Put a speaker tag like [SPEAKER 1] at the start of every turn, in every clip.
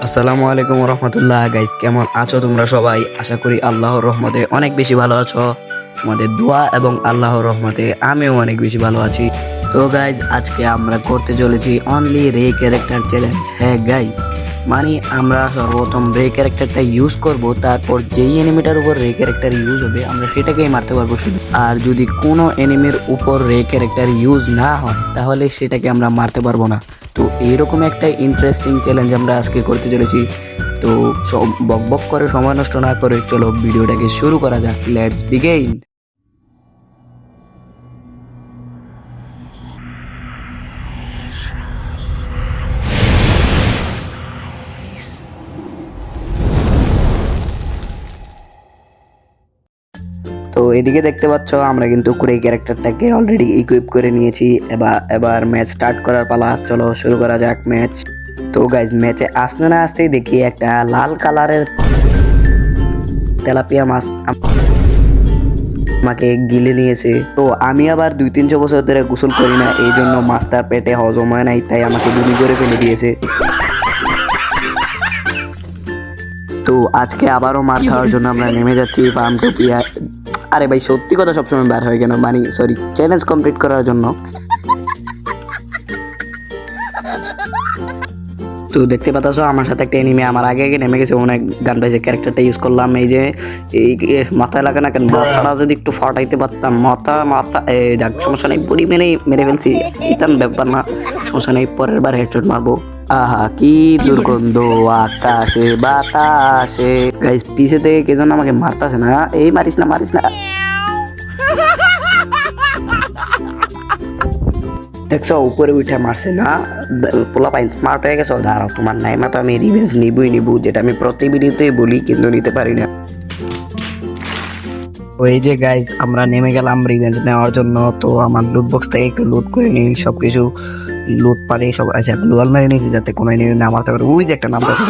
[SPEAKER 1] আসসালামু আলাইকুম রহমতুল্লাহ। গাইজ কেমন আছো তোমরা সবাই? আশা করি আল্লাহর রহমতে অনেক বেশি ভালো আছো। তোমাদের দোয়া এবং আল্লাহর রহমতে আমিও অনেক বেশি ভালো আছি। তো গাইজ আজকে আমরা করতে চলেছি অনলি রে ক্যারেক্টার চ্যালেঞ্জ। হ্যাঁ গাইজ, মানে আমরা সর্বপ্রথম রে ক্যারেক্টারটা ইউজ করব, তারপর যেই এনিমিটার উপর রে ক্যারেক্টার ইউজ হবে আমরা সেটাকেই মারতে পারবো শুধু। আর যদি কোনো এনিমির উপর রে ক্যারেক্টার ইউজ না হয় তাহলে সেটাকে আমরা মারতে পারবো না। তো এইরকম একটা ইন্টারেস্টিং চ্যালেঞ্জ আমরা আজকে করতে চলেছি। তো বক বক করে সময় নষ্ট না করে চলো ভিডিওটাকে শুরু করা যাক। Let's begin. তো এদিকে দেখতে পাচ্ছ আমরা কিন্তু কুরাই ক্যারেক্টারটাকে অলরেডি ইকুইপ করে নিয়েছি। এবার এবার ম্যাচ স্টার্ট করার পালা। চলো শুরু করা যাক ম্যাচ। তো গাইজ ম্যাচে আসতে না আসতেই দেখি একটা লাল কালারের তেলাপিয়া মাছ আমাকে গিলে নিয়েছে। তো আমি আবার 200-300 বছর ধরে গোসল করি না, এই জন্য মাছটার পেটে হজম হয় নাই, তাই আমাকে বমি করে ফেলে দিয়েছে। তো আজকে আবারও মার খাওয়ার জন্য আমরা নেমে যাচ্ছি ফার্ম টোপিয়া। আরে ভাই সত্যি কথা সবসময় বার হয় কেন, মানে সরি, চ্যালেঞ্জ কমপ্লিট করার জন্য। তো দেখতে পাচ্ছ আমার সাথে একটা এনিমি আমার আগে আগে নেমে গেছে, অনেক গান পাইছে। ক্যারেক্টারটা ইউজ করলাম, এই যে এই মাথায় লাগে না কেন, মাথাটা যদি একটু ফাটাইতে পারতাম। মাথা মাথা যাক সমস্যা নেই, বডি মেরে ফেলছি, ইতান ব্যাপার না, সমস্যা নেই, পরের বার হেডশট মারবো। আহা কি দুর্গন্ধ আকাশে বাতাসে। গাইস পিছে থেকে কে যেন আমাকে মারতাছে না, এই মারিস না মারিস না। দেখছো উপরে উঠে মারছে না, পোলা পাইন স্মার্ট হয়ে গেছো। দাঁড়াও তোমার নাইমা তো আমি রিভেঞ্জ নিবো, যেটা আমি প্রতি ভিডিওতেই বলি কিন্তু নিতে পারি না। ওই যে গাইজ আমরা নেমে গেলাম রিভেঞ্জ নেওয়ার জন্য। তো আমার লুট বক্স থেকে একটু লুট করে নিই, সবকিছু লুট পারে সব। আচ্ছা গ্লোয়াল মেরে নিয়েছি যাতে কোনো এনিমি না মারতে পারে। ওই যে একটা নামটা আছে।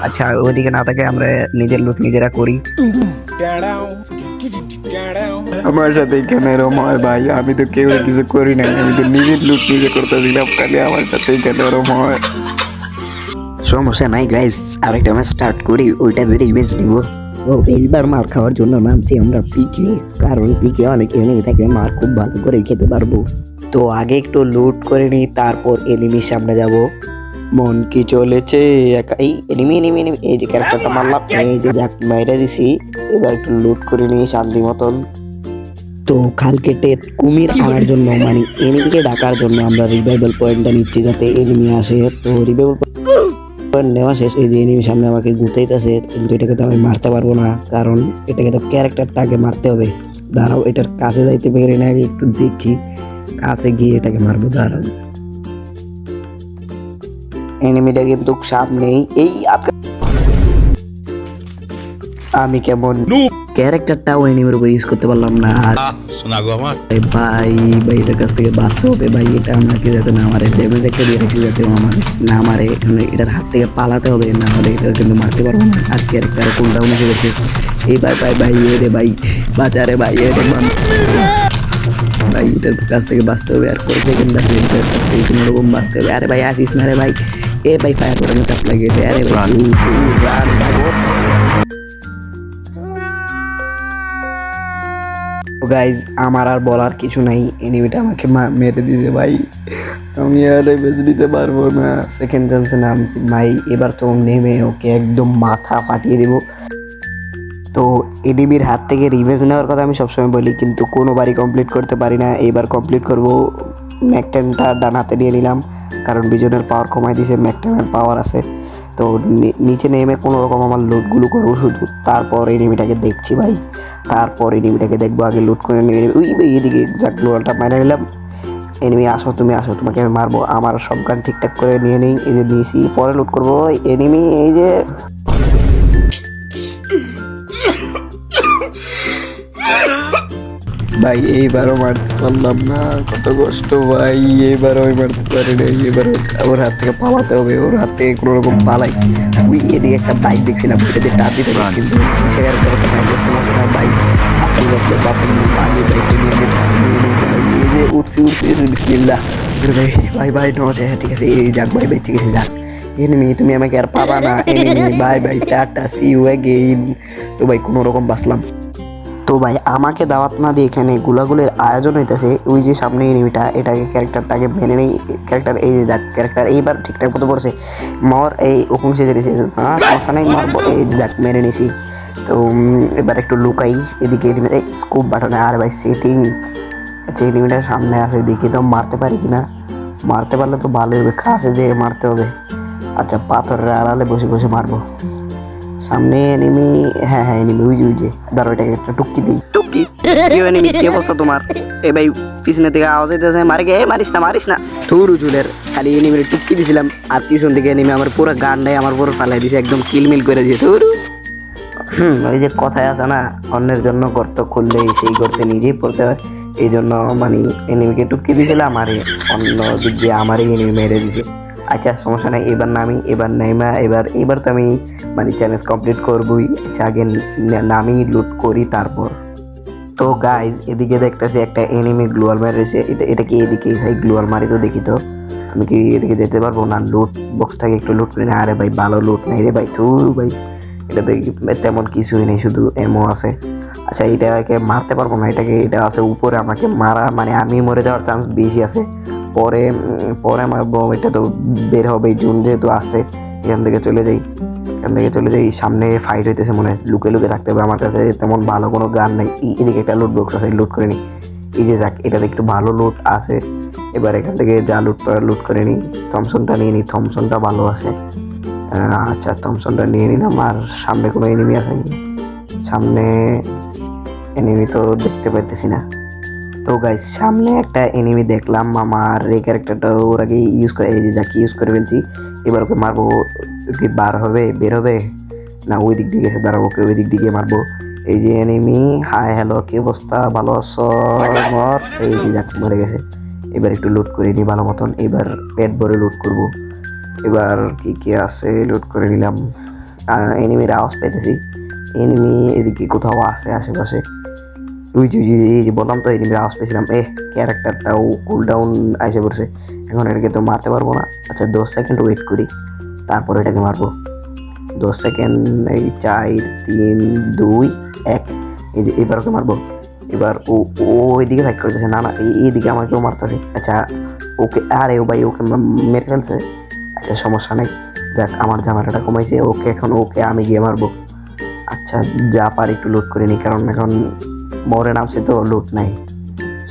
[SPEAKER 1] আচ্ছা ওইদিকে না থাকে আমরা নিজের লুট নিজেরা করি। আমার সাথে এখানে রময় ভাই, আমি তো কেউ কিছু করি নাই, আমি তো নিজের লুট নিজে করতেছিলাম, খালি আমার সাথে এখানে রময়। সমস্যা নাই গাইস, আরেকটা ম্যাচ স্টার্ট করি, ওইটা ধরে ইমেজ নিব। তো এইবার মার খাওয়ার জন্য নামছি আমরা পিকে, কারণ পিকে অনেক এনিমি থাকে, মার খুব ভালো করে খেতে পারবো। তো আগে একটু লুট করে নিই, তারপর এনিমির সামনে যাব। মন কি চলেছে এই এনিমি এনিমি এনিমি, এই যে ক্যারেক্টারটা মারলাম, এই যে যাক মাইরা দিছি। এবার একটু লুট করে নিই শান্তি মতন। তো খাল কেটে কুমির আনার জন্য, মানে এনিমিকে ডাকার জন্য আমরা রিভাইভাল পয়েন্টটা নিচ্ছি যাতে এনিমি আসে। তো রিভাইভাল পয়েন্ট নেওয়া শেষ, এই যে এনিমি সামনে আমাকে গুতাইতেছে, কিন্তু এটাকে তো আমি মারতে পারবো না, কারণ এটাকে তো ক্যারেক্টারটাকে মারতে হবে। দাঁড়াও এটার কাছে যাইতে পেরে না, একটু দেখি কাছে গিয়ে এটাকে মারবো। দাঁড়াও এনিমিটা কিন্তু সামনেই, এই আমি কেমন ক্যারেক্টারটাও এনিমির উপর ইউজ করতে পারলাম না। আর ভাই ভাই এটার কাছ থেকে বাঁচতে হবে ভাই, এটা আমাকে যাতে না মারে, ড্যামেজ একটা দিয়ে রেখে যাতে আমার না মারে। এখানে এটার হাত থেকে পালাতে হবে, না হলে এটা কিন্তু মারতে পারবো না। আর ক্যারেক্টার কোনটাও মিশে গেছে। এইবার ভাই ভাই রে ভাই বাঁচারে ভাই, ভাই এটার কাছ থেকে বাঁচতে হবে। আর কয় সেকেন্ড আছে, এটার কাছ থেকে কোনো রকম বাঁচতে হবে। আরে ভাই আসিস না রে ভাই, এ ভাই ফায়ার করে চাপ লাগিয়েছে। আরে ভাই গাইজ আমার আর বলার কিছু নাই, এনিমিটা আমাকে মেরে দিয়েছে ভাই, আমি আর বেঁচে দিতে পারবো না। সেকেন্ড চান্সে নামছি ভাই, এবার তো নেমে ওকে একদম মাথা ফাটিয়ে দেবো। তো এনিমির হাত থেকে রিভেঞ্জ নেওয়ার কথা আমি সবসময় বলি, কিন্তু কোনোবারই কমপ্লিট করতে পারি না। এইবার কমপ্লিট করবো। ম্যাকটেনটা ডান হাতে নিয়ে নিলাম, কারণ বিজনের পাওয়ার কমাই দিয়েছে, ম্যাকটেনের পাওয়ার আছে। তো নিচে নেমে কোনো রকম আমার লুটগুলো করবো শুধু, তারপর এনিমিটাকে দেখছি ভাই, তারপর এনিমিটাকে দেখবো। আগে লুট করে নিয়ে ওই এদিকে যাক গ্লোয়ালটা মাইনে নিলাম। এনিমি আসো, তুমি আসো, তোমাকে আমি মারবো। আমার সব গান ঠিকঠাক করে নিয়ে নিই, এই যে নিয়েছি, পরে লুট করবো। এনিমি এই যে ভাই এইবারও মারতে পারলাম না, কত কষ্ট ভাই, এইবারও আমি মারতে পারি না। এবার ওর হাত থেকে পালাতে হবে, ওর হাত থেকে কোনো রকম পালাই। ওই এদিকে একটা বাইক দেখছিলাম, এটা দিয়ে টাপ দিতে পারি, কিন্তু সেখানে সমস্যা না ভাই, আপনি বসলে বাপের আগে বাইকটা নিয়ে ভাই, এই যে উঠছি বিসমিল্লাহ ভাই ভাই ভাই নজে, ঠিক আছে এই যাক ভাই বেঁচে গেছি, যাক এনিমি তুমি আমাকে আর পাবা না enemy, bye bye tata see you again. তো ভাই কোনো রকম বাঁচলাম। তো ভাই আমাকে দাওয়াত না দিয়ে এখানে গুলাগুলের আয়োজন হইতেছে, ওই যে সামনে এনিমিটা, এটাকে ক্যারেক্টারটাকে মেনে নেই। ক্যারেক্টার এই যে যাক, ক্যারেক্টার এইবার ঠিকঠাক মতো পড়ছে। মর এই ওকুন সেজে নিয়েছে, সমস্যা নেই মারবো, এই যে যাক মেরে নিছি। তো এবার একটু লুকাই এদিকে এনিমি স্কোপ বাটনে। আর ভাই সেটিং, আচ্ছা এনিমিটার সামনে আছে, দেখি তো মারতে পারি কিনা। মারতে পারলে তো ভালোই হবে, খাসে যে মারতে হবে। আচ্ছা পাথরের আড়ালে বসে বসে মারবো। সামনে এনিমি, হ্যাঁ এনিমি, ওই যে ধরো এটাকে একটা টুক্কি দিই। টুক্কি কি এনিমি, কি অবস্থা তোমার? এ ভাই পিছনে থেকে আওয়াজ হইতেছে, মারি গে, মারিস না থুরু চুলের। খালি এনিমির টুক্কি দিছিলাম, আর পিছন থেকে এনিমি আমার পুরো গানটাই আমার পুরো ফালাই দিছে, একদম কিলমিল করে দিয়েছে থুরু। ওই যে কথায় আছে না, অন্যের জন্য গর্ত খুললে সেই গর্তে নিজেই পড়তে হয়। এই জন্য মানে এনিমিকে টুক্কি দিয়েছিলাম, আর অন্য দিক দিয়ে আমারই এনিমি মেরে দিছে। আচ্ছা সমস্যা নাই, এবার নামি, এবার নাইমা, এবার তো আমি মানে চ্যালেঞ্জ কমপ্লিট করবই। আচ্ছা আগে নামি লুট করি তারপর। তো গাইজ এদিকে দেখতেছি একটা এনিমি গ্লোয়াল মারিছে, এটা কি এদিকে গ্লোয়াল মারি, তো দেখি তো আমি কি এদিকে যেতে পারবো না। লুট বক্সটাকে একটু লুট করি না। আরে ভাই ভালো লুট নাই রে ভাই, তো ভাই এটা দেখি তেমন কিছুই নেই, শুধু এমও আছে। আচ্ছা এটাকে মারতে পারবো না, এটা আছে উপরে, আমাকে মারা মানে আমি মরে যাওয়ার চান্স বেশি আছে। পরে মারবো, এটা তো বের হবে জুন যেহেতু আসছে। এখান থেকে চলে যাই, সামনে ফাইট হইতেছে মনে হয়, লুকে থাকতে হবে। আমার কাছে তেমন ভালো কোনো গান নাই। এদিকে একটা লুট বক্স আছে, লুট করে নিই। এই যে যাক, এটাতে একটু ভালো লুট আছে। এবার এখান থেকে যা লুট করে নিই। থমসনটা নিয়ে নিই, থমসনটা ভালো আছে। আচ্ছা থমসনটা নিয়ে নিলাম। আর সামনে কোনো এনিমি আছে কি? সামনে এনিমি তো দেখতে পাইতেছি না। তো গাইস সামনে একটা এনিমি দেখলাম, আমার এই ক্যারেক্টারটা ওর আগে ইউজ করে, এই যে যাকে ইউজ করে ফেলছি। এবার ওকে মারবো, কি বের হবে না, ওই দিক দিয়ে গেছে, দাঁড়াবো, ওকে ওই দিক দিয়ে মারবো। এই যে এনিমি, হাই হ্যালো কি অবস্থা, ভালো আছো? মর, এই যে যাক মরে গেছে। এবার একটু লুট করে নিই ভালো মতন, এবার পেট ভরে লুট করব। এবার কি আছে লুট করে নিলাম। এনিমির আওয়াজ পেতেছি, এনিমি এদিকে কোথাও আছে আশেপাশে। ওই যে বললাম তো এনিমির আওয়াজ পেয়েছিলাম। ক্যারেক্টারটাও কুল ডাউন এসে পড়ছে, এখন এটাকে তো মারতে পারবো না। আচ্ছা 10 সেকেন্ড ওয়েট করি, তারপর এটাকে মারবো। 10 সেকেন্ড, এই 4 3 2 1। এই যে এবার ওকে মারবো। এবার ও ওইদিকে ফাইট করতেছে, না এইদিকে আমাকেও মারতেছে। আচ্ছা ওকে, আরে ও ভাই ওকে মেরে ফেলছে। আচ্ছা সমস্যা নেই, যাক আমার ঝামেলাটা কমাইছে। ওকে আমি গিয়ে মারবো। আচ্ছা যা পারি একটু লুট করে নিই, কারণ এখন মরে নামছে তো লুট নাই।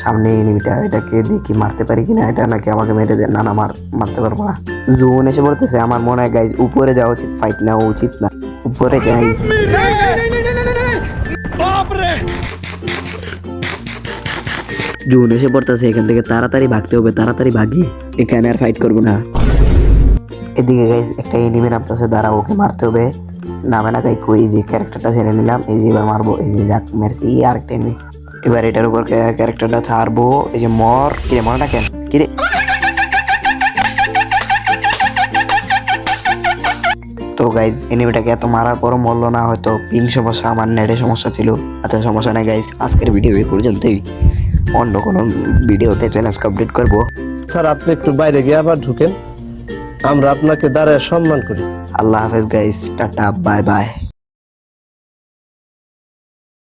[SPEAKER 1] সামনে এনিমিটা, এটাকে দেখি মারতে পারি কিনা, এটা নাকি আমাকে মেরে দেয়। না মারতে পারবো না। জোন এসে পড়তেছে, আমার মনে হয় গাইজ উপরে যাওয়া উচিত, ফাইট নেওয়া উচিত না। উপরে যাই, জোন এসে পড়তেছে, এখান থেকে তাড়াতাড়ি ভাগতে হবে, তাড়াতাড়ি ভাগি, এখানে আর ফাইট করবো না। এদিকে গাইজ একটা এনিমি নামতেছে, দাঁড়া ওকে মারতে হবে। নামে না গাই কই, যে ক্যারেক্টারটা ছেড়ে নিলাম, এই যে এবার মারবো। এই যে যাক মেরেছি, এই আরেকটা এনিমি। এবার এটার উপর ক্যারেক্টারটা ছাড়বো। এই যে মর, কিরে মরটা কেন কিরে? তো গাইজ এনিমিটাকে এত মারার পরও মরলো না, হয়তো পিং সমস্যা, আমার নেটের সমস্যা ছিল। আচ্ছা সমস্যা নাই গাইজ, আজকের ভিডিও এই পর্যন্তই। অন্য কোনো ভিডিওতে চ্যালেঞ্জ কমপ্লিট করবো।
[SPEAKER 2] স্যার আপনি একটু বাইরে গিয়ে আবার ঢুকেন, আমরা আপনাকে দাঁড়ায় সম্মান করি।
[SPEAKER 1] আল্লাহ হাফেজ গাইজ, টাটা বাই বাই।